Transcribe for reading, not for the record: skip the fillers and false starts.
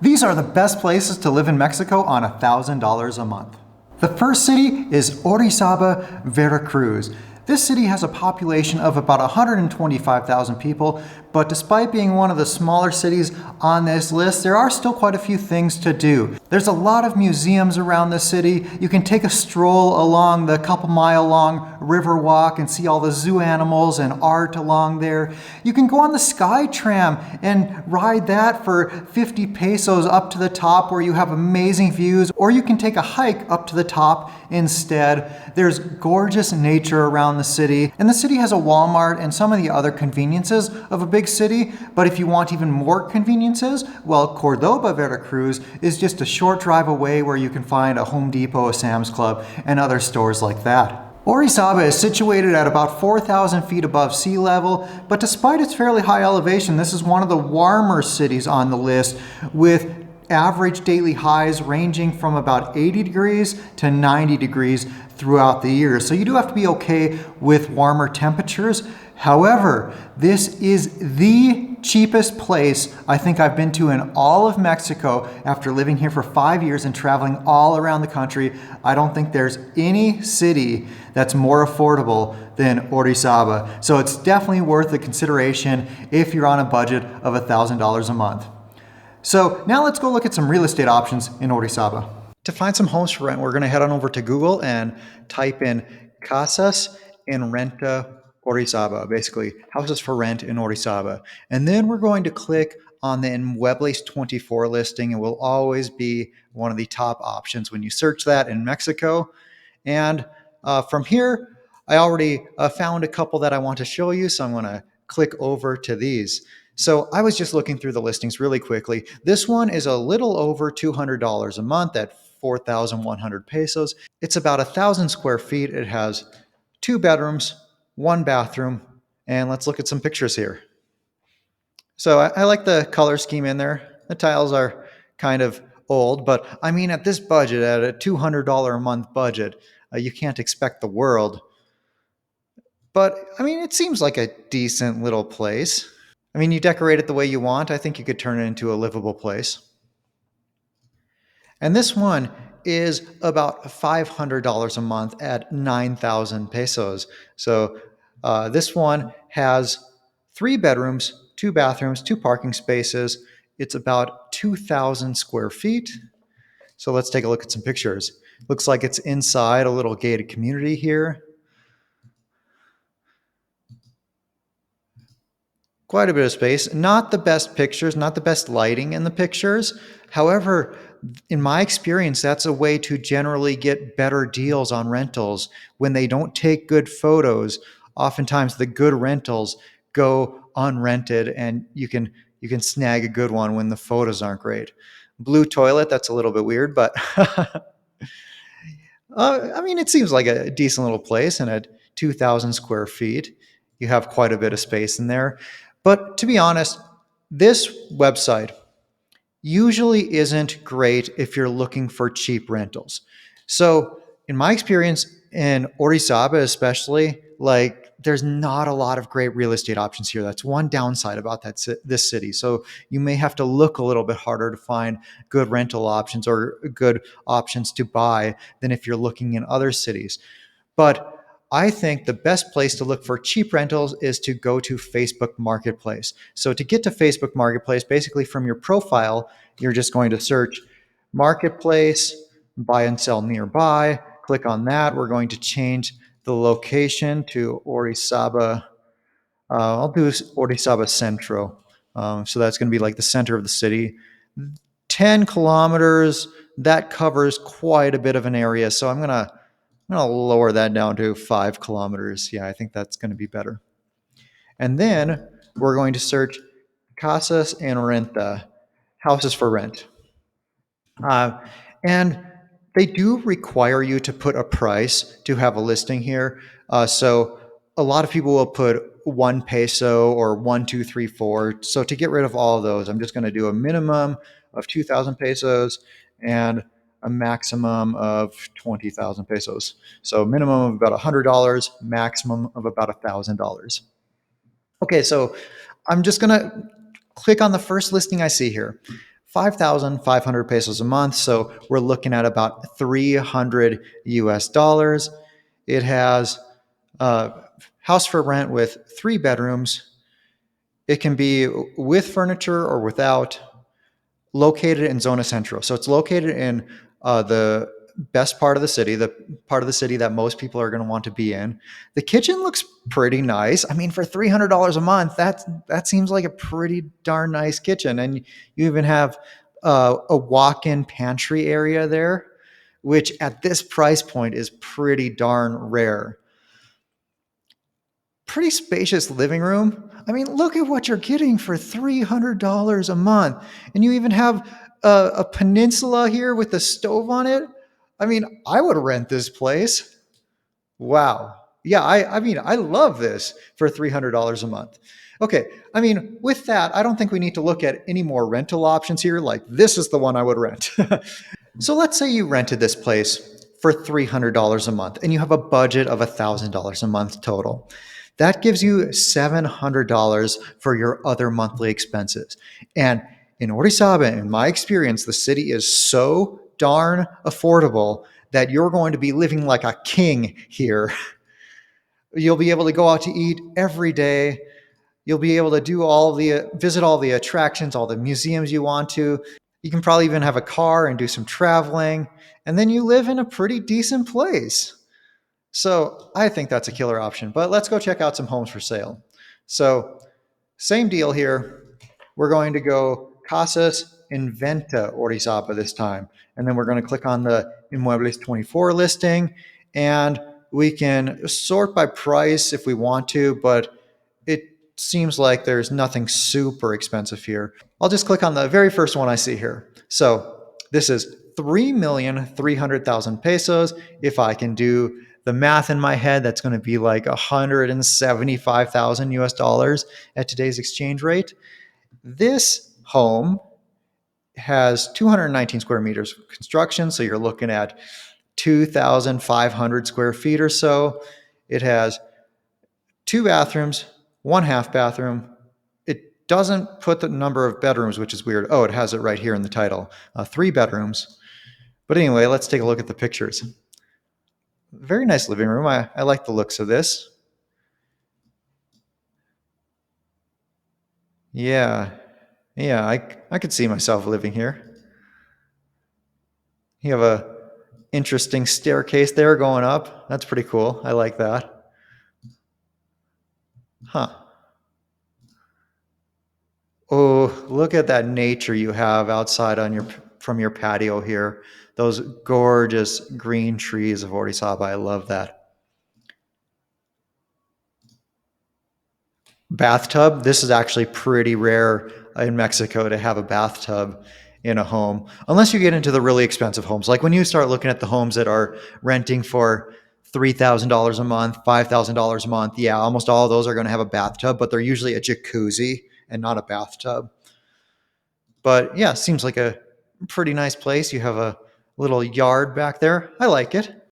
These are the best places to live in Mexico on $1,000 a month. The first city is Orizaba, Veracruz. This city has a population of about 125,000 people, but despite being one of the smaller cities on this list, there are still quite a few things to do. There's a lot of museums around the city. You can take a stroll along the couple-mile-long river walk and see all the zoo animals and art along there. You can go on the Sky Tram and ride that for 50 pesos up to the top where you have amazing views, or you can take a hike up to the top instead. There's gorgeous nature around the city, and the city has a Walmart and some of the other conveniences of a big city, but if you want even more conveniences, well, Cordoba, Veracruz is just a short drive away where you can find a Home Depot, a Sam's Club, and other stores like that. Orizaba is situated at about 4,000 feet above sea level, but despite its fairly high elevation, this is one of the warmer cities on the list, with average daily highs ranging from about 80 degrees to 90 degrees throughout the year. So you do have to be okay with warmer temperatures. However, this is the cheapest place I think I've been to in all of Mexico after living here for 5 years and traveling all around the country. I don't think there's any city that's more affordable than Orizaba. So it's definitely worth the consideration if you're on a budget of $1,000 a month. So now let's go look at some real estate options in Orizaba. To find some homes for rent, we're going to head on over to Google and type in Casas en Renta Orizaba, basically houses for rent in Orizaba. And then we're going to click on the Inmuebles 24 listing. It will always be one of the top options when you search that in Mexico. And from here, I already found a couple that I want to show you, so I'm going to click over to these. So I was just looking through the listings really quickly. This one is a little over $200 a month at 4,100 pesos. It's about 1,000 square feet. It has 2 bedrooms, 1 bathroom, and let's look at some pictures here. So I like the color scheme in there. The tiles are kind of old, but I mean, at this budget, at a $200 a month budget, you can't expect the world. But I mean, it seems like a decent little place. I mean, you decorate it the way you want. I think you could turn it into a livable place. And this one is about $500 a month at 9,000 pesos. So this one has 3 bedrooms, 2 bathrooms, 2 parking spaces. It's about 2,000 square feet. So let's take a look at some pictures. Looks like it's inside a little gated community here. Quite a bit of space. Not the best pictures, not the best lighting in the pictures. However, in my experience, that's a way to generally get better deals on rentals. When they don't take good photos, oftentimes the good rentals go unrented, and you can snag a good one when the photos aren't great. Blue toilet, that's a little bit weird, but I mean, it seems like a decent little place, and at 2,000 square feet, you have quite a bit of space in there. But to be honest, this website usually isn't great if you're looking for cheap rentals. So, in my experience in Orizaba, especially, like there's not a lot of great real estate options here. That's one downside about this city. So you may have to look a little bit harder to find good rental options or good options to buy than if you're looking in other cities. But I think the best place to look for cheap rentals is to go to Facebook Marketplace. So to get to Facebook Marketplace, basically from your profile, you're just going to search Marketplace, buy and sell nearby. Click on that. We're going to change the location to Orizaba. I'll do Orizaba Centro. So that's going to be like the center of the city. 10 kilometers, that covers quite a bit of an area. So I'm going to lower that down to 5 kilometers. Yeah, I think that's going to be better. And then we're going to search Casas en Renta, houses for rent. And they do require you to put a price to have a listing here. So a lot of people will put 1 peso or 1, 2, 3, 4. So to get rid of all of those, I'm just going to do a minimum of 2,000 pesos and a maximum of 20,000 pesos. So minimum of about $100, maximum of about $1,000. Okay, so I'm just going to click on the first listing I see here. 5,500 pesos a month. So we're looking at about 300 US dollars. It has a house for rent with 3 bedrooms. It can be with furniture or without, located in Zona Centro. So it's located in the best part of the city, the part of the city that most people are going to want to be in. The kitchen looks pretty nice. I mean, for $300 a month, that seems like a pretty darn nice kitchen. And you even have a walk-in pantry area there, which at this price point is pretty darn rare. Pretty spacious living room. I mean, look at what you're getting for $300 a month. And you even have a peninsula here with a stove on it. I mean, I would rent this place. Wow. Yeah, I mean, I love this for $300 a month. Okay, I mean, with that, I don't think we need to look at any more rental options here. Like, this is the one I would rent. So let's say you rented this place for $300 a month and you have a budget of $1,000 a month total. That gives you $700 for your other monthly expenses. And in Orizaba, in my experience, the city is so darn affordable that you're going to be living like a king here. You'll be able to go out to eat every day. You'll be able to do visit all the attractions, all the museums you want to. You can probably even have a car and do some traveling, and then you live in a pretty decent place. So I think that's a killer option. But let's go check out some homes for sale. So same deal here. We're going to go Casas Inventa Orizaba this time. And then we're going to click on the Inmuebles 24 listing. And we can sort by price if we want to, but it seems like there's nothing super expensive here. I'll just click on the very first one I see here. So this is 3,300,000 pesos. If I can do the math in my head, that's going to be like 175,000 US dollars at today's exchange rate. This home has 219 square meters of construction, so you're looking at 2,500 square feet or so. It has 2 bathrooms, 1 half bathroom. It doesn't put the number of bedrooms, which is weird. Oh, it has it right here in the title. 3 bedrooms. But anyway, let's take a look at the pictures. Very nice living room. I like the looks of this. Yeah, yeah, I could see myself living here. You have a interesting staircase there going up. That's pretty cool. I like that. Huh. Oh, look at that nature you have outside on your from your patio here. Those gorgeous green trees of Orizaba. I love that. Bathtub. This is actually pretty rare in Mexico to have a bathtub in a home, unless you get into the really expensive homes. Like when you start looking at the homes that are renting for $3,000 a month, $5,000 a month. Yeah, almost all of those are going to have a bathtub, but they're usually a jacuzzi and not a bathtub. But yeah, seems like a pretty nice place. You have a little yard back there. I like it.